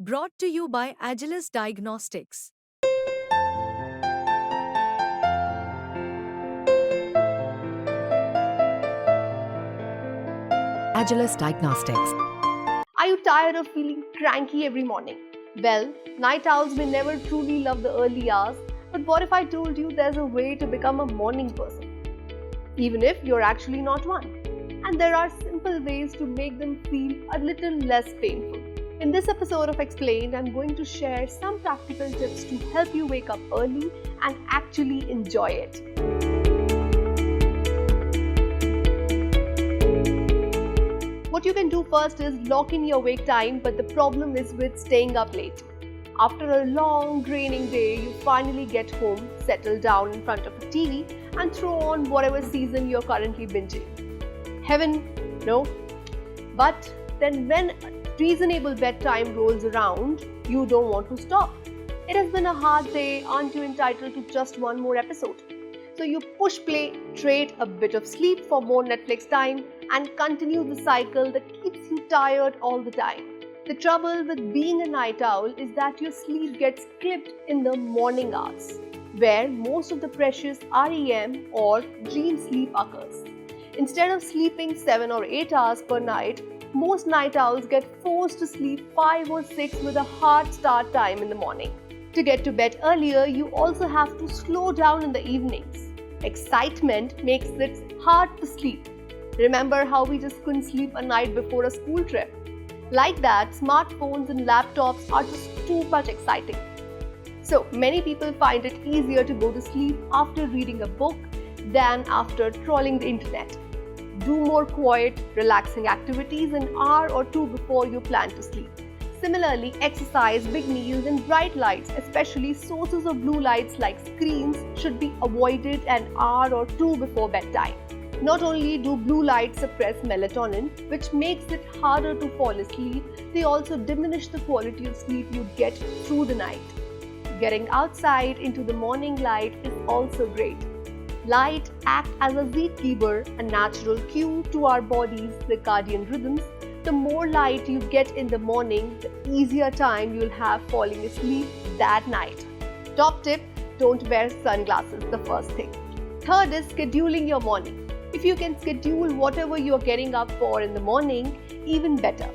Brought to you by Agilus Diagnostics. Agilus Diagnostics. Are you tired of feeling cranky every morning? Well, night owls may never truly love the early hours, but what if I told you there's a way to become a morning person, even if you're actually not one? And there are simple ways to make them feel a little less painful. In this episode of Explained, I'm going to share some practical tips to help you wake up early and actually enjoy it. What you can do first is lock in your wake time, but the problem is with staying up late. After a long, draining day, you finally get home, settle down in front of the TV, and throw on whatever season you're currently binging. Heaven? No. But then when reasonable bedtime rolls around, you don't want to stop. It has been a hard day, aren't you entitled to just one more episode? So you push play, trade a bit of sleep for more Netflix time, and continue the cycle that keeps you tired all the time. The trouble with being a night owl is that your sleep gets clipped in the morning hours, where most of the precious REM or dream sleep occurs. Instead of sleeping 7 or 8 hours per night, most night owls get forced to sleep 5 or 6 with a hard start time in the morning. To get to bed earlier, you also have to slow down in the evenings. Excitement makes it hard to sleep. Remember how we just couldn't sleep a night before a school trip? Like that, smartphones and laptops are just too much exciting. So many people find it easier to go to sleep after reading a book than after trawling the internet. Do more quiet, relaxing activities an hour or two before you plan to sleep. Similarly, exercise, big meals, and bright lights, especially sources of blue lights like screens, should be avoided an hour or two before bedtime. Not only do blue lights suppress melatonin, which makes it harder to fall asleep, they also diminish the quality of sleep you get through the night. Getting outside into the morning light is also great. Light acts as a zeitgeber, a natural cue to our body's circadian rhythms. The more light you get in the morning, the easier time you'll have falling asleep that night. Top tip, don't wear sunglasses the first thing. Third is scheduling your morning. If you can schedule whatever you're getting up for in the morning, even better.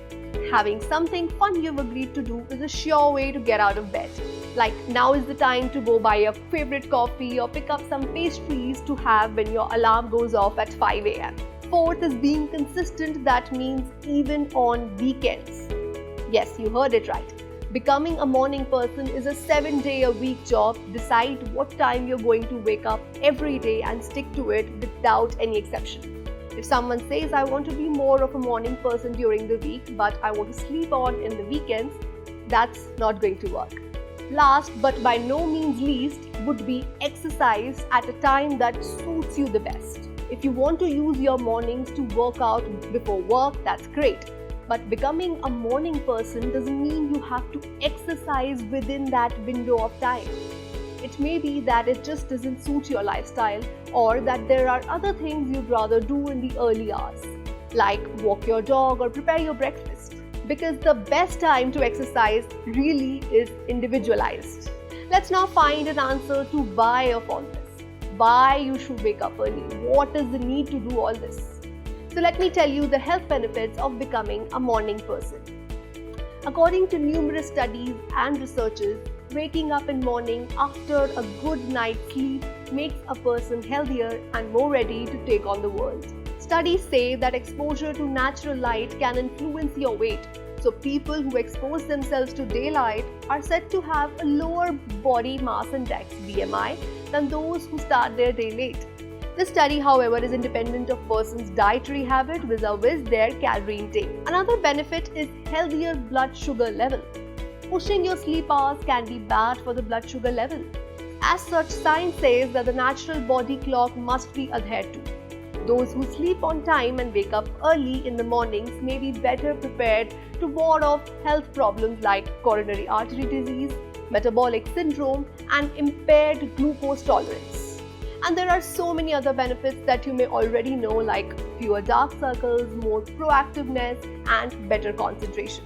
Having something fun you've agreed to do is a sure way to get out of bed. Like now is the time to go buy your favorite coffee or pick up some pastries to have when your alarm goes off at 5 a.m. Fourth is being consistent. That means even on weekends. Yes, you heard it right. Becoming a morning person is a 7-day-a-week job. Decide what time you're going to wake up every day and stick to it without any exception. If someone says, I want to be more of a morning person during the week, but I want to sleep on in the weekends, that's not going to work. Last but by no means least would be exercise at a time that suits you the best. If you want to use your mornings to work out before work, that's great. But becoming a morning person doesn't mean you have to exercise within that window of time. It may be that it just doesn't suit your lifestyle, or that there are other things you'd rather do in the early hours, like walk your dog or prepare your breakfast. Because the best time to exercise really is individualized. Let's now find an answer to why of all this. Why you should wake up early? What is the need to do all this? So let me tell you the health benefits of becoming a morning person. According to numerous studies and researches, waking up in morning after a good night's sleep makes a person healthier and more ready to take on the world. Studies say that exposure to natural light can influence your weight. So people who expose themselves to daylight are said to have a lower body mass index (BMI) than those who start their day late. This study, however, is independent of person's dietary habit vis-a-vis their calorie intake. Another benefit is healthier blood sugar level. Pushing your sleep hours can be bad for the blood sugar level. As such, science says that the natural body clock must be adhered to. Those who sleep on time and wake up early in the mornings may be better prepared to ward off health problems like coronary artery disease, metabolic syndrome, and impaired glucose tolerance. And there are so many other benefits that you may already know, like fewer dark circles, more proactiveness, and better concentration.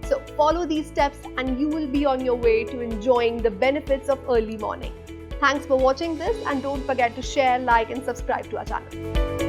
So So follow these steps and you will be on your way to enjoying the benefits of early morning. Thanks for watching this and don't forget to share, like and subscribe to our channel.